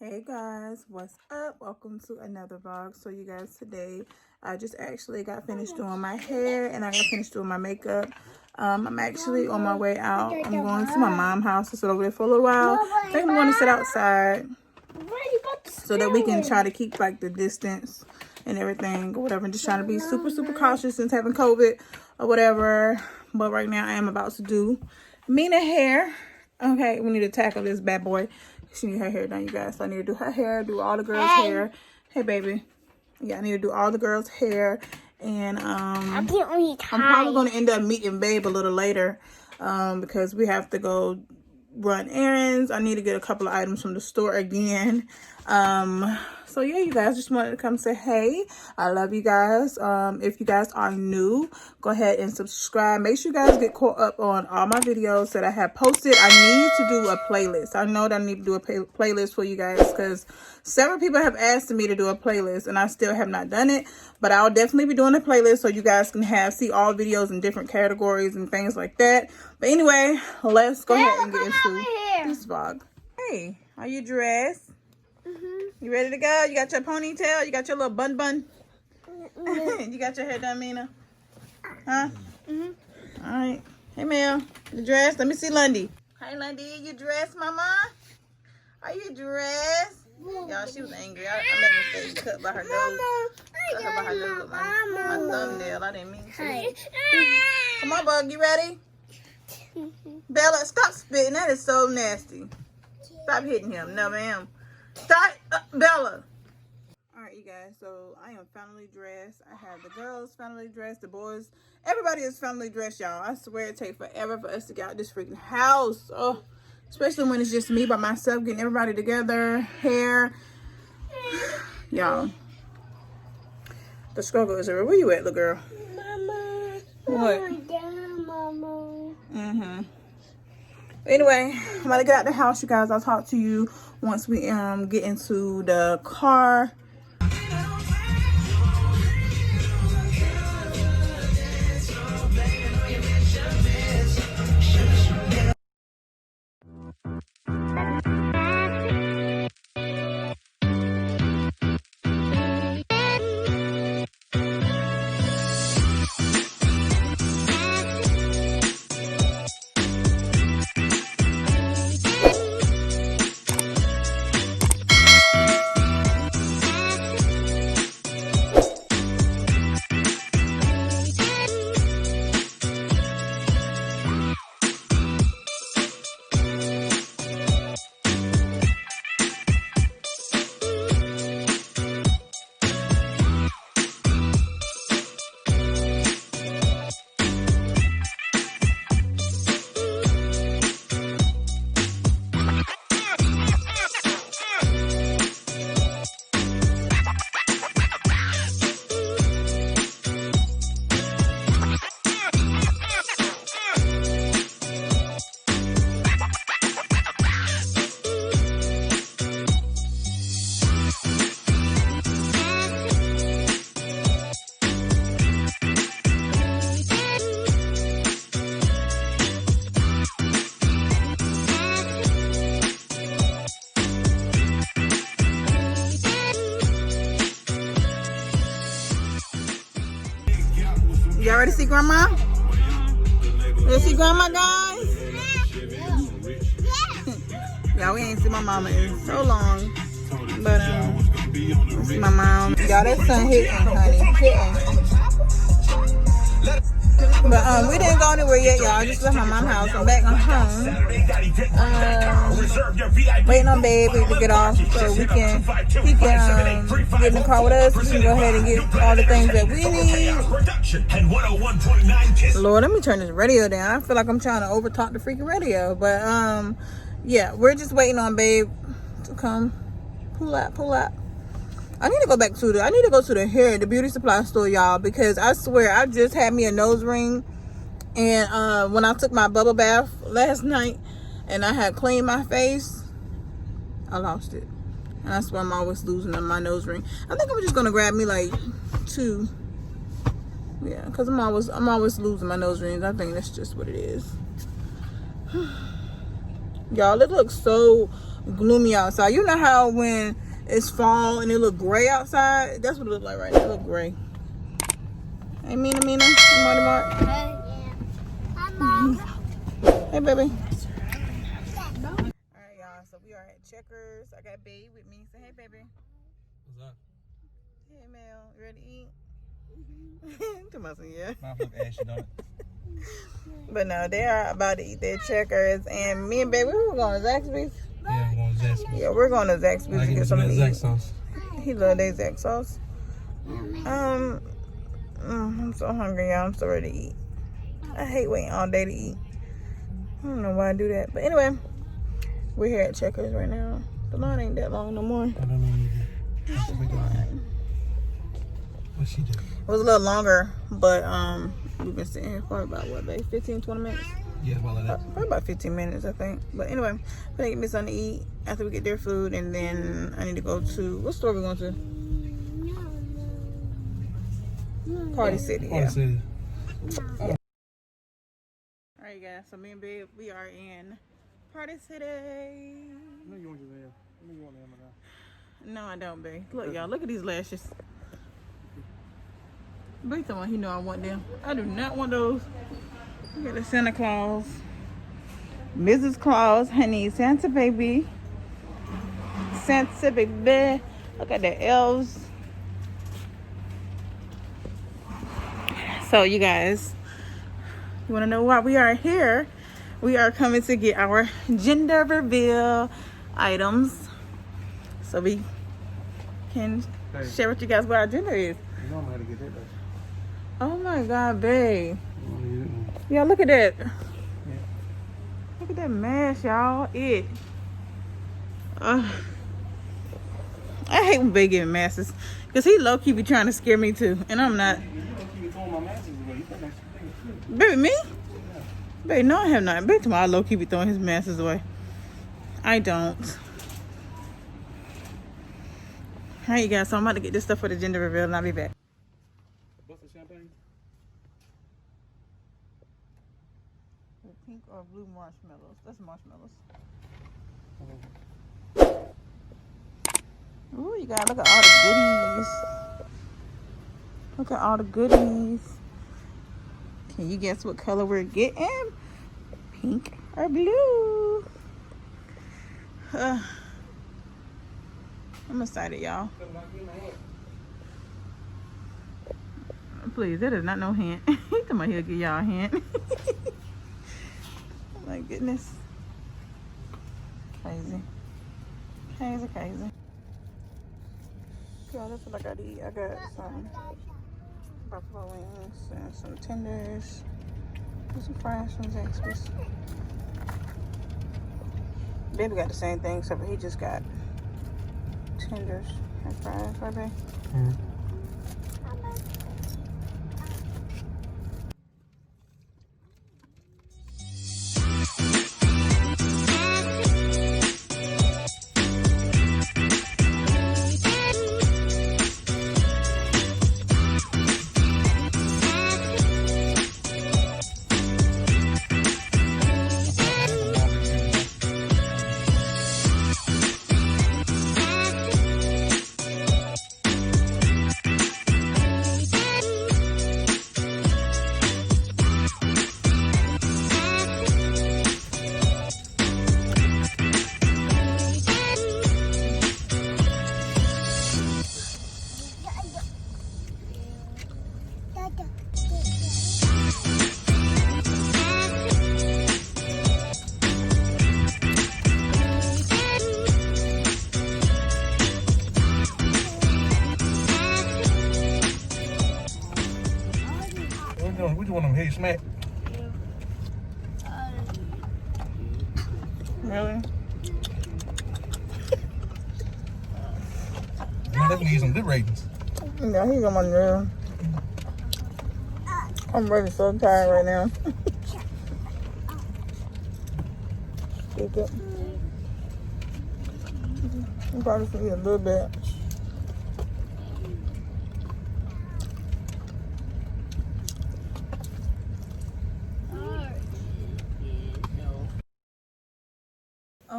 Hey guys, what's up? Welcome to another vlog. So you guys, today I just actually got finished doing my hair and I got finished doing my makeup. I'm actually on my way out. I'm going to my mom's house to sit over there for a little while. I think I'm going to sit outside so that we can try to keep like the distance and everything or whatever. I'm just trying to be super cautious since having COVID or whatever. But right now I am about to do Mina hair. Okay, we need to tackle this bad boy. She need her hair done, you guys. So I need to do her hair, do all the girls' hair. Hey, baby. Yeah, I need to do all the girls' hair. And I'm probably going to end up meeting Babe a little later because we have to go run errands. I need to get a couple of items from the store again. So yeah, you guys, just wanted to come say hey. I love you guys. If you guys are new, go ahead and subscribe. Make sure you guys get caught up on all my videos that I have posted. I need to do a playlist. I know that I need to do a playlist for you guys because several people have asked me to do a playlist and I still have not done it. But I'll definitely be doing a playlist so you guys can see all videos in different categories and things like that. But anyway, let's go ahead and get into this vlog. Hey, are you dressed? You ready to go? You got your ponytail? You got your little bun? You got your hair done, Mina? Huh? All right. Hey, Mel. You dressed? Let me see Lundy. Hey, Lundy. You dressed, Mama? Are you dressed? Y'all, she was angry. I made a mistake. Cut by her nose. Cut her by her nose with my thumbnail. I didn't mean to. Come on, Bug. You ready? Bella, stop spitting. That is so nasty. Stop hitting him. No, ma'am. Stop, Bella. All right, you guys. So I am finally dressed. I have the girls finally dressed. The boys. Everybody is finally dressed, y'all. I swear it takes forever for us to get out this freaking house. Oh, especially when it's just me by myself, getting everybody together. Hair. Y'all. The struggle is real. Where you at, little girl? Mama. What? Down, Mama. Anyway, I'm about to get out the house, you guys. I'll talk to you once we get into the car. Y'all ready to see Grandma? Ready to see Grandma, guys? Y'all, we ain't seen my mama in so long. But, see my mom. Y'all, that sun hitting, honey. Hitting. But, we didn't go anywhere yet, y'all. I just left my mom's house. I'm back home. Waiting on Baby to get off so he can get in the car with us. We can go ahead and get all the things that we need. Lord, let me turn this radio down. I feel like I'm trying to overtalk the freaking radio. But, yeah, we're just waiting on Babe to come. Pull up. I need to go to the beauty supply store, y'all, because I swear I just had me a nose ring. And when I took my bubble bath last night and I had cleaned my face, I lost it. And that's why I'm always losing my nose ring. I think I'm just gonna grab me like 2. Yeah, because I'm always losing my nose rings. I think that's just what it is. Y'all, it looks so gloomy outside. You know how when it's fall and it look gray outside? That's what it look like right now. It look gray. Hey, Mina. Hey, Marty. Hey. Hi, Mom. Hey, baby. Alright, y'all. So we are at Checkers. I got Babe with me. Say hey, baby. What's up? Hey, Mel. You ready to eat? Come on, yeah. My look ashy, don't it? But no, they are about to eat their Checkers. And me and Baby, we were going to Zaxby's. Yeah, I'm going to Zaxby's. Yeah, we're going to Zaxby's to get some to Zax eat. sauce. He love their Zax sauce. I'm so hungry, y'all. I'm so ready to eat. I hate waiting all day to eat. I don't know why I do that. But anyway, we're here at Checkers right now. The line ain't that long no more. I don't know either. What's the big line? What's she do? It was a little longer, but we've been sitting here for about, what, babe, 15, 20 minutes? Yeah, about like that. Probably about 15 minutes, I think. But anyway, I'm gonna get me something to eat after we get their food, and then I need to go to, what store we going to? Party City, yeah. Party City. Alright, guys, so me and Babe, we are in Party City. No, you want your hair. You want them now. No, I don't, babe. Look, y'all, look at these lashes. Babe, someone he know I want them. I do not want those. Look at the Santa Claus. Mrs. Claus, honey, Santa baby. Santa baby. Look at the elves. So, you guys, you want to know why we are here? We are coming to get our gender reveal items so we can share with you guys what our gender is. You know I'm going to get that though. Oh my God, babe. Yeah, look at that. Yeah. Look at that mask, y'all. I hate when babe giving masks because he low-key be trying to scare me too, and I'm not. Baby, me? Babe, no, I have not. Babe, tomorrow low-key be throwing his masks away. I don't. Alright, you guys, so I'm about to get this stuff for the gender reveal and I'll be back. What's the champagne? Pink or blue marshmallows? That's marshmallows. Ooh, you guys, look at all the goodies. Look at all the goodies. Can you guess what color we're getting? Pink or blue? I'm excited, y'all. Please, that is not no hint. He talking about he'll give y'all a hint. Oh my goodness. Crazy. Crazy. Girl, that's what I gotta eat. I got some buffalo wings and some tenders. And some fries from Zaxby's. Baby got the same thing, except he just got tenders and fries, right, babe? Mm-hmm. What you want them head smack? Really? Man, that's need some good ratings. Yeah, he's on my nerve. I'm really so tired right now. Stupid. I'm probably gonna eat a little bit.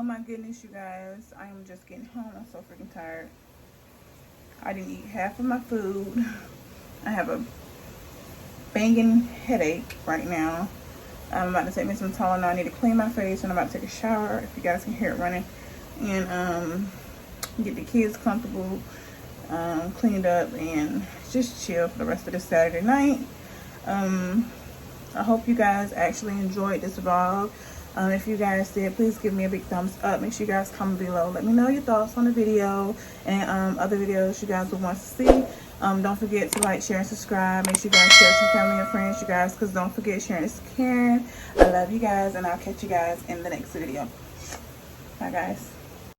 Oh my goodness, you guys. I am just getting home. I'm so freaking tired. I didn't eat half of my food. I have a banging headache right now. I'm about to take me some Tylenol. I need to clean my face and I'm about to take a shower, if you guys can hear it running. And get the kids comfortable, cleaned up, and just chill for the rest of the Saturday night. I hope you guys actually enjoyed this vlog. If you guys did, please give me a big thumbs up. Make sure you guys comment below. Let me know your thoughts on the video and other videos you guys would want to see. Don't forget to like, share, and subscribe. Make sure you guys share with your family and friends, you guys, because don't forget, sharing is caring. I love you guys, and I'll catch you guys in the next video. Bye, guys.